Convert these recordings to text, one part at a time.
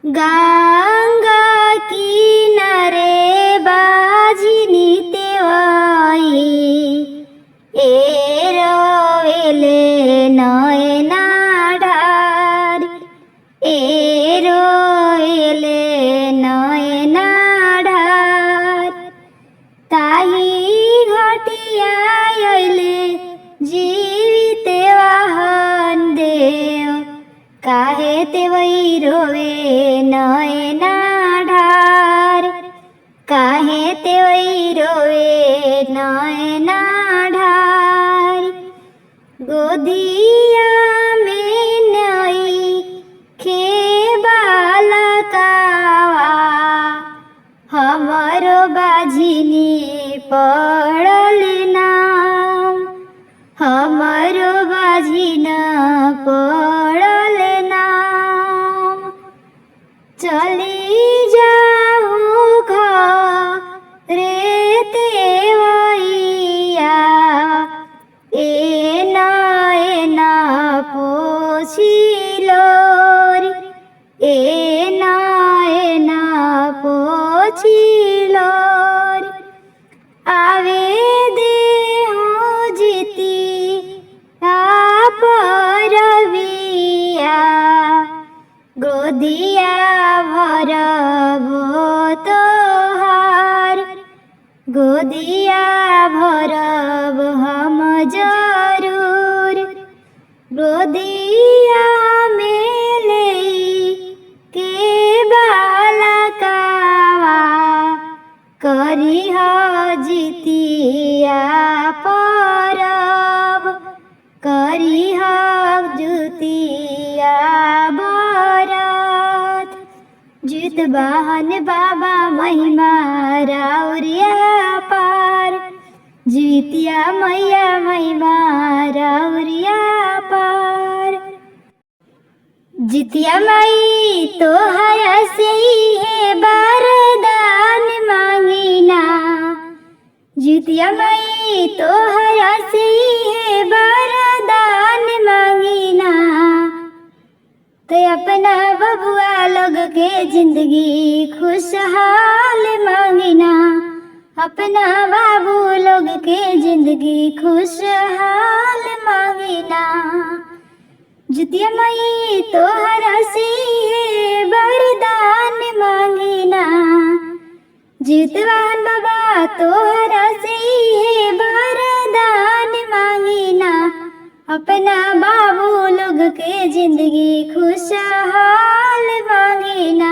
गंगा किनारे बाजिनी तेवाई एरोवेले नयना ढार एरोवेले नयना ढार ताही घटिया अइले जीविते वाहन देव काहे तेवई रोवे नयना ढार काहे तेवई रोवे नयना ढार गोदिया में नई खे बालकावा हमरो बाजिनी पड़ल नाम हमरो बाजिना पड़ल नाम चली जाऊँ घरे तेवैया एना पोछिलोर एना पोछिलोर आवे देहो जीती परबिया गोदिया भरबो तोहार गोदिया भरब हम जरूर गोदिया में के बालकावा करिह जितिया परब करिह जुतिया बरत जित बहन बाबा महिमा राउरिया पार जितिया मैया महिमा राउरिया पार जितिया माई तोहरा से है वरदान मांगिना जितिया माई तोहरा से है वरदान मांगिना तो अपना बबुआ लोग के जिंदगी खुशहाल मांगिना अपना बाबू लोग के जिंदगी खुशहाल मांगिना जितिया माई तोहरा से वरदान मांगिना जितवान बाबा तोहरा से वरदान मांगिना अपना बाबू लोग के जिंदगी खुशहाल मांगिना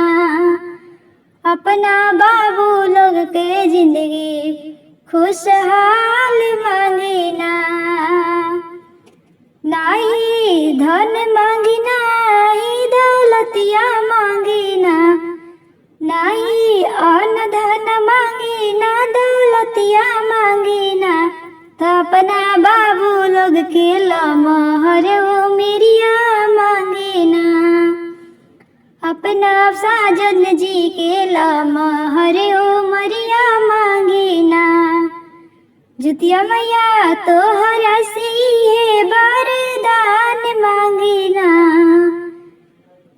अपना बाबू लोग के जिंदगी खुशहाल मांगिना नाही धन मांगिना ही दौलतिया मांगिना नाही अन्न धन मांगिना दौलतिया मांगिना तो अपना बाबू लोग के लमहर उमिरिया मांगिना अपना साजन जी के लमहर उमरिया मांगिना जितिया मैया तोहरा से है वरदान मांगिना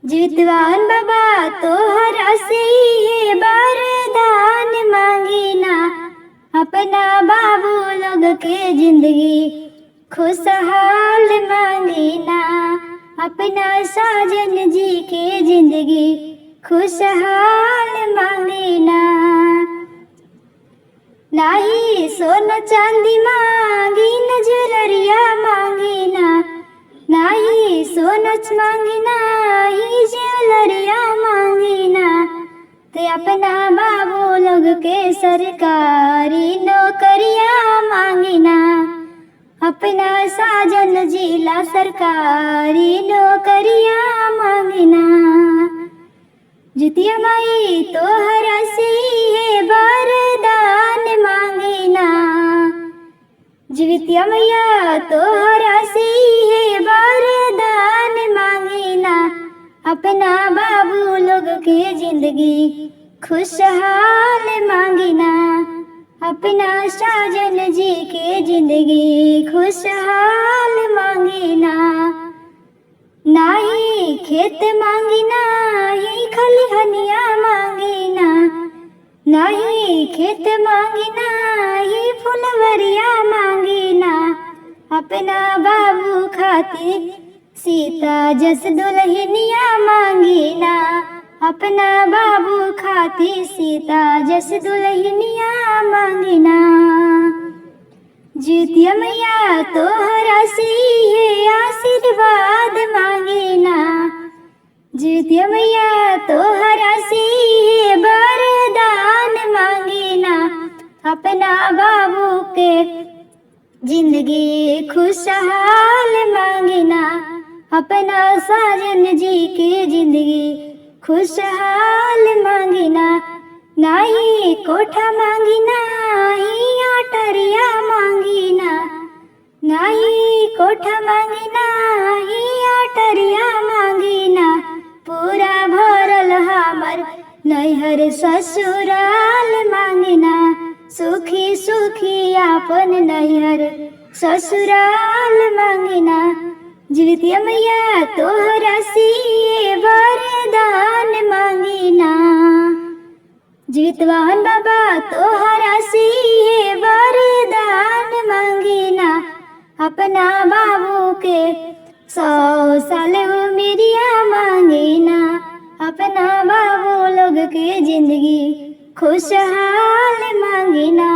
जितवान बाबा तोहरा से है वरदान मांगिना अपना बाबू लोग के जिंदगी खुशहाल मांगिना अपना साजन जी के जिंदगी खुशहाल मांगिना नाही सोना चांदी मांगी न ज्वेलरिया मांगिना नाही सोनच मांगिना ही ज्वेलरिया मांगिना ते अपना बाबू लोग के सरकारी नौकरिया मांगिना अपना साजन जिला सरकारी नौकरिया मांगिना जितिया माई तोहरा से है वरदान मांगिना जितिया मैया तोहरा से है वरदान मांगिना अपना बाबू लोग के जिंदगी खुशहाल मांगिना अपना साजन जी के जिंदगी खुशहाल मांगिना नाही खेत मांगिना ही खलिहान खेत मांगिना ही फुलवरिया मांगिना अपना बाबू खातिर सीता जस दुल्हनिया मांगिना अपना बाबू खातिर सीता जस दुल्हनिया मांगिना। जितिया मैया तोहरा से है आशीर्वाद मांगिना जितिया मैया तोहरा से है वरदान मांगिना अपना बाबू के जिंदगी खुशहाल मांगिना अपना साजन जी की जिंदगी खुशहाल मांगिना। नाही कोठा मांगिना ही अटरिया मांगिना नाही कोठा मांगिना ही अटरिया मांगिना पूरा भरल हमर नैहर ससुराल मांगिना सुखी सुखी आपन नैहर ससुराल मांगिना। जितिया मैया तोहरा से वरदान मांगिना जीतवान बाबा तोहरा से वरदान मांगिना अपना बाबू के 100 साल उमरिया मांगिना अपना बाबू लोग के जिंदगी खुशहाल मांगिना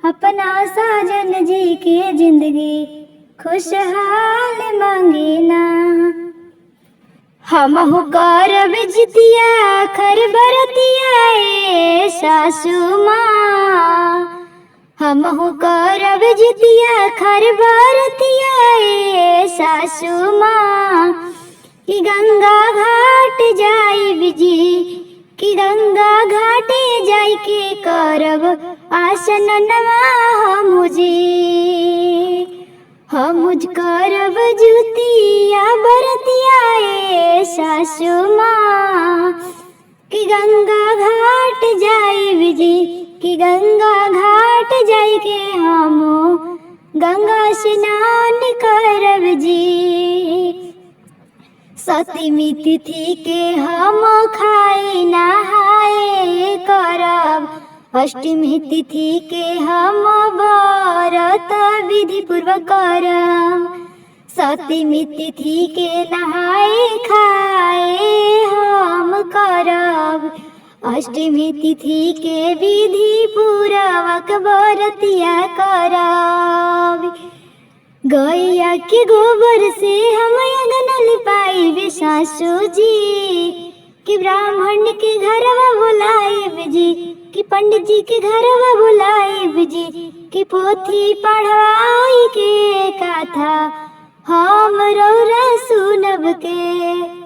अपना साजन जी की जिंदगी खुशहाल मांगिना। हमहु करब जितिया खर बरतिया ए सासू माँ हमहु करब जितिया खर बरतिया ए सासू माँ कि गंगा घाट जाइब जी कि गंगा घाटे जाई के करब आसन नवा मुझ करब जुतिया बरतिया ए सासू माँ कि गंगा घाट जाइब जी कि गंगा घाट जाई के हम गंगा स्नान करब जी। सप्तमी तिथि के हम खाए नहाए करब अष्टमी तिथि के हम व्रत विधि पूर्वक करब सप्तमी तिथि के नहाए खाए हम करब अष्टमी तिथि के विधि पूर्वक व्रतिया करब। गैया के गोबर से हम अंगना लिपाइब सासू जी कि ब्राह्मण के घरवा बुलाइब जी कि पंडित जी के घरवा बुलाइब जी कि पोथी पढ़ाई के कथा हम रौरा सुनब के